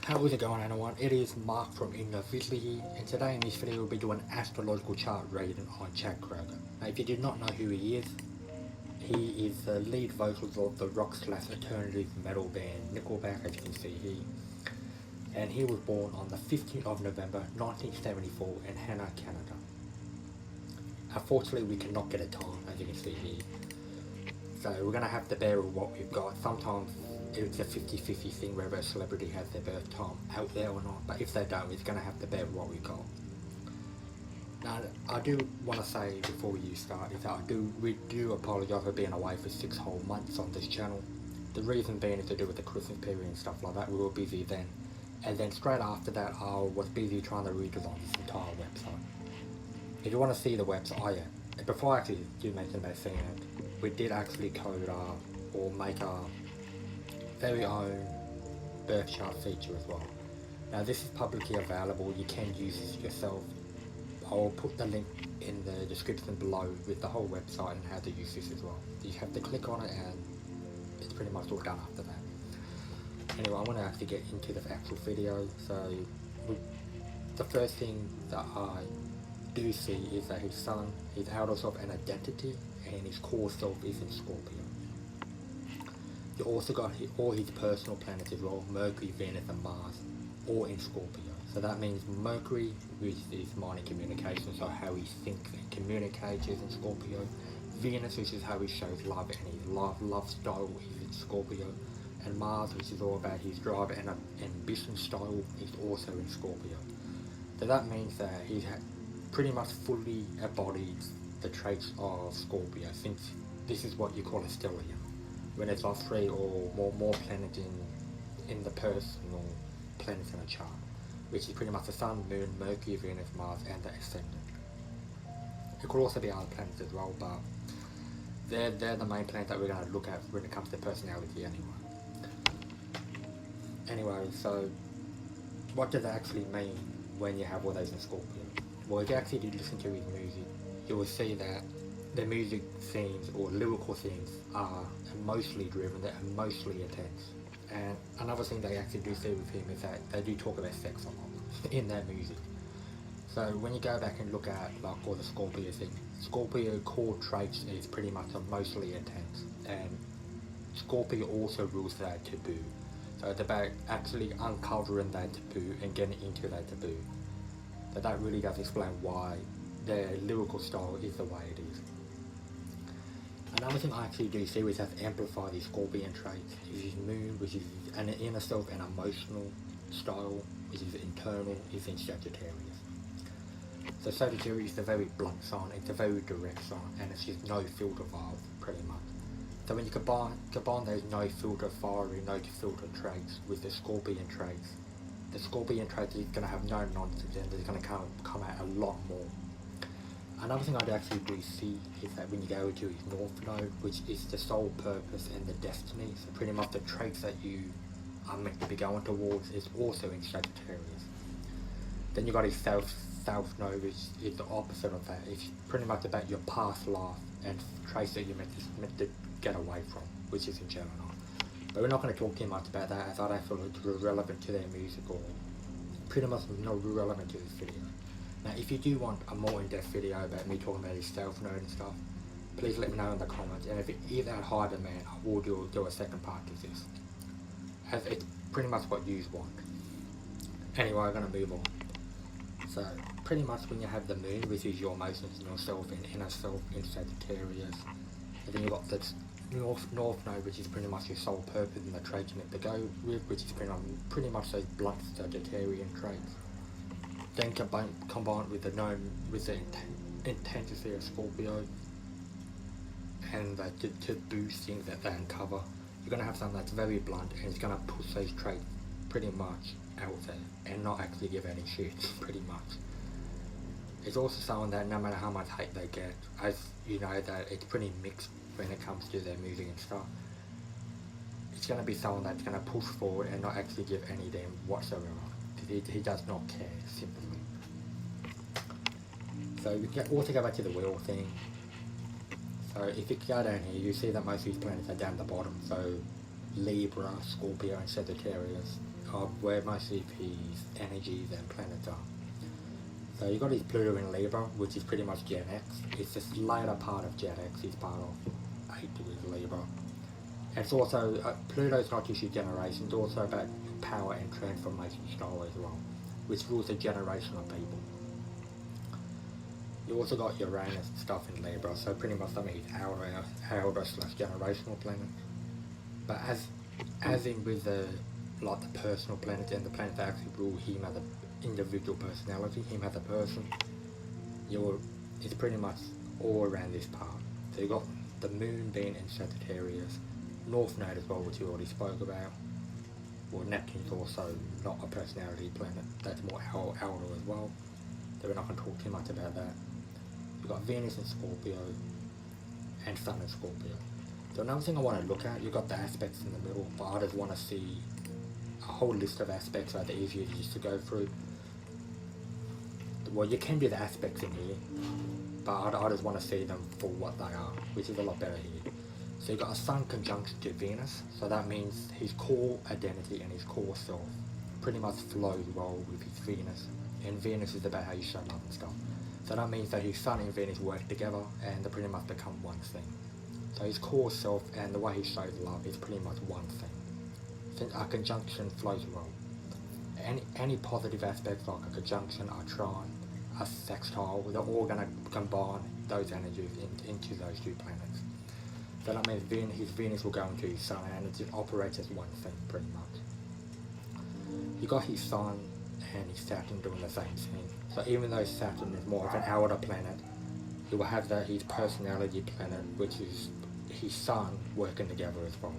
How is it going, everyone? It is Mark from Innovitly, and today in this video we'll be doing an astrological chart reading on Chad Kroger. Now, if you did not know who he is the lead vocals of the rock/alternative metal band Nickelback, as you can see here. And he was born on the 15th of November 1974 in Hannah, Canada. Unfortunately, we cannot get a time, as you can see here. So we're going to have to bear with what we've got. Sometimes it's a 50-50 thing whether a celebrity has their birth time out there or not, but if they don't, it's going to have to bear with what we've got. Now, I do want to say before we start is that we do apologise for being away for 6 whole months on this channel. The reason being is to do with the Christmas period and stuff like that. We were busy then, and then straight after that I was busy trying to redesign this entire website. If you want to see the website, oh yeah, before I actually do mention about seeing it, we did actually code or make our very own birth chart feature as well. Now this is publicly available, you can use this yourself. I'll put the link in the description below with the whole website and how to use this as well. You have to click on it and it's pretty much all done after that. Anyway, I want to actually get into the actual video. So the first thing that I do see is that his sun is out of an identity and his core self is in Scorpio. You also got all his personal planets as well, Mercury, Venus and Mars, all in Scorpio. So that means Mercury, which is mind and communication, so how he thinks and communicates is in Scorpio. Venus, which is how he shows love and his love style is in Scorpio. And Mars, which is all about his drive and ambition style, is also in Scorpio. So that means that he pretty much fully embodies the traits of Scorpio, since this is what you call a stellium, when it's like 3 or more planets in the personal planets in a chart, which is pretty much the Sun, Moon, Mercury, Venus, Mars and the Ascendant. It could also be other planets as well, but they're the main planets that we're going to look at when it comes to personality anyway. So what does it actually mean when you have all those in Scorpio? Well, if you actually did listen to his music, you will see that the music themes or lyrical themes are emotionally driven, they're emotionally intense. And another thing they actually do see with him is that they do talk about sex a lot in their music. So when you go back and look at like all the Scorpio thing, Scorpio core traits is pretty much emotionally intense, and Scorpio also rules that taboo. So it's about actually uncovering that taboo and getting into that taboo. So that really does explain why their lyrical style is the way it is. Another thing I actually do see which has amplified these Scorpion traits is his moon, which is an inner self and emotional style, which is internal, is in Sagittarius. So Sagittarius is a very blunt sign, it's a very direct sign, and it's just no filter vibe, pretty much. So when you combine those no filter fiery, no filter traits with the Scorpion traits is going to have no nonsense and it's going to come out a lot more. Another thing I actually do see is that when you go to his North Node, which is the soul purpose and the destiny, so pretty much the traits that you are meant to be going towards, is also in Sagittarius. Then you got his South Node, which is the opposite of that. It's pretty much about your past life and traits that you're meant to get away from, which is in Gemini. But we're not going to talk too much about that, as I don't feel it's relevant to their music or pretty much not relevant to this video. Now, if you do want a more in-depth video about me talking about his South Node and stuff, please let me know in the comments, and if it is that high demand, I will do a second part to this, as it's pretty much what you want. Anyway, I'm going to move on. So, pretty much when you have the moon, which is your emotions and yourself and inner self in Sagittarius, and then you've got the North Node, which is pretty much your soul purpose and the traits you meant to go with, which is pretty much those blunt Sagittarian traits. Then combined with the intensity of Scorpio and the taboo things that they uncover, you're going to have something that's very blunt and it's going to push those traits pretty much out there and not actually give any shit, pretty much. It's also someone that no matter how much hate they get, as you know, that it's pretty mixed when it comes to their music and stuff. It's going to be someone that's going to push forward and not actually give any damn whatsoever. He does not care, simply. So we can also go back to the wheel thing. So if you go down here, you see that most of these planets are down at the bottom. So Libra, Scorpio and Sagittarius are where most of his energies and planets are. So you got his Pluto in Libra, which is pretty much Gen X. It's this later part of Gen X, it's part of 8 degrees Libra. And it's also, Pluto's not just your generation, it's also about power and transformation style as well, which rules a generation of people. You also got Uranus stuff in Libra, so pretty much that means elder slash generational planet. But as in with the personal planets and the planets that actually rule him as an individual personality, him as a person, it's pretty much all around this part. So you got the moon being in Sagittarius, North Node as well, which you already spoke about. Well, Neptune's also not a personality planet, that's more elder as well. So we're not going to talk too much about that. You've got Venus in Scorpio and Sun in Scorpio. So another thing I want to look at, you've got the aspects in the middle, but I just want to see a whole list of aspects so they're easier just to go through. Well, you can do the aspects in here, but I just want to see them for what they are, which is a lot better here. So you've got a Sun conjunction to Venus, so that means his core identity and his core self pretty much flows well with his Venus, and Venus is about how you show love and stuff. So that means that his Sun and Venus work together and they pretty much become one thing. So his core self and the way he shows love is pretty much one thing. Since a conjunction flows well. Any positive aspects like a conjunction, a trine, a sextile, they're all going to combine those energies into those two planets. So that means his Venus will go into his Sun and it just operates as one thing pretty much. You got his Sun and his Saturn doing the same thing. So even though Saturn is more of an outer planet, he will have his personality planet, which is his Sun, working together as well.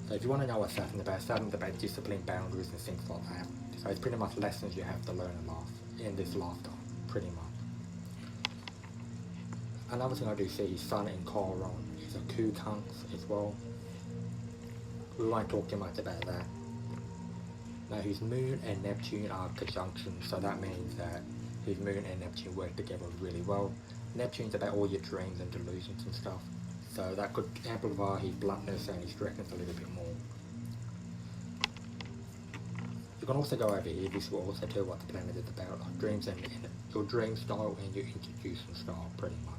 So if you want to know what Saturn's about discipline, boundaries and things like that. So it's pretty much lessons you have to learn in this lifetime, pretty much. Another thing I do see is Sun in Chiron is a Kukunx as well. We won't talk too much about that. Now his Moon and Neptune are conjunctions, so that means that his Moon and Neptune work together really well. Neptune's about all your dreams and delusions and stuff, so that could amplify his bluntness and his directness a little bit more. You can also go over here, this will also tell what the planet is about, like dreams and your dream style and your introduction style pretty much.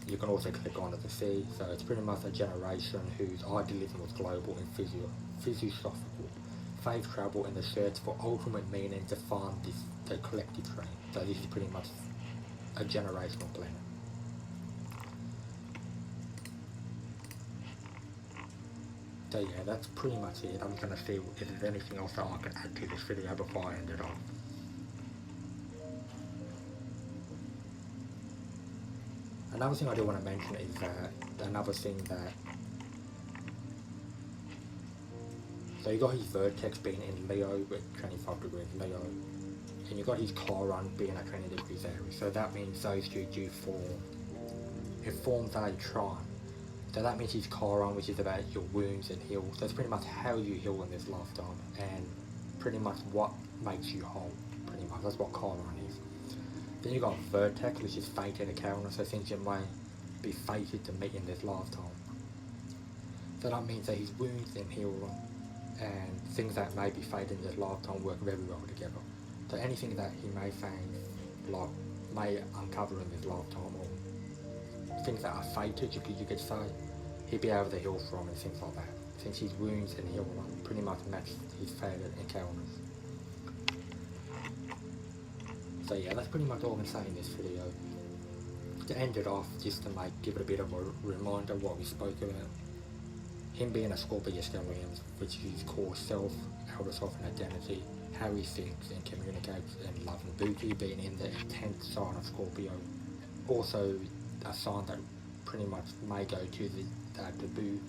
You can also click on it to see, so it's pretty much a generation whose idealism was global and physiosophical. Faith travel in the search for ultimate meaning to find the collective dream. So this is pretty much a generational planet. So yeah, that's pretty much it. I'm going to see if there's anything else that I can add to this video before I end it off. Another thing I do want to mention is so you got his vertex being in Leo with 25 degrees Leo, and you got his Chiron being at 20 degrees Aries. So that means those two do form. It forms a trine. So that means his Chiron, which is about your wounds and heals. That's pretty much how you heal in this lifetime, and pretty much what makes you whole. Pretty much that's what Chiron is. Then you got vertex, which is fated encounter, so things you may be fated to meet in this lifetime. So that means that his wounds and heal and things that may be fated in this lifetime work very well together. So anything that he may find, like, may uncover in this lifetime, or things that are fated, you could say, he'd be able to heal from and things like that. Since his wounds and heal pretty much match his fated encounters. So yeah, that's pretty much all I'm going to say in this video. To end it off, just to give it a bit of a reminder of what we spoke about. Him being a Scorpio stellium, which is his core self, outer self and identity, how he thinks and communicates, and love and booty being in the 10th sign of Scorpio. Also a sign that pretty much may go to the taboo,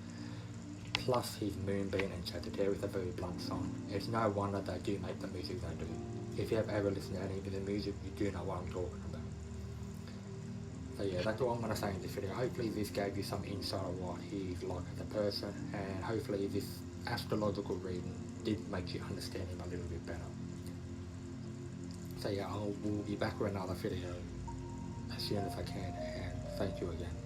plus his moon being in Sagittarius, a very blunt sign. It's no wonder they do make the music they do. If you have ever listened to any of the music, you do know what I'm talking about. So yeah, that's all I'm going to say in this video. Hopefully this gave you some insight of what he's like as a person, and hopefully this astrological reading did make you understand him a little bit better. So yeah, we'll be back with another video as soon as I can, and thank you again.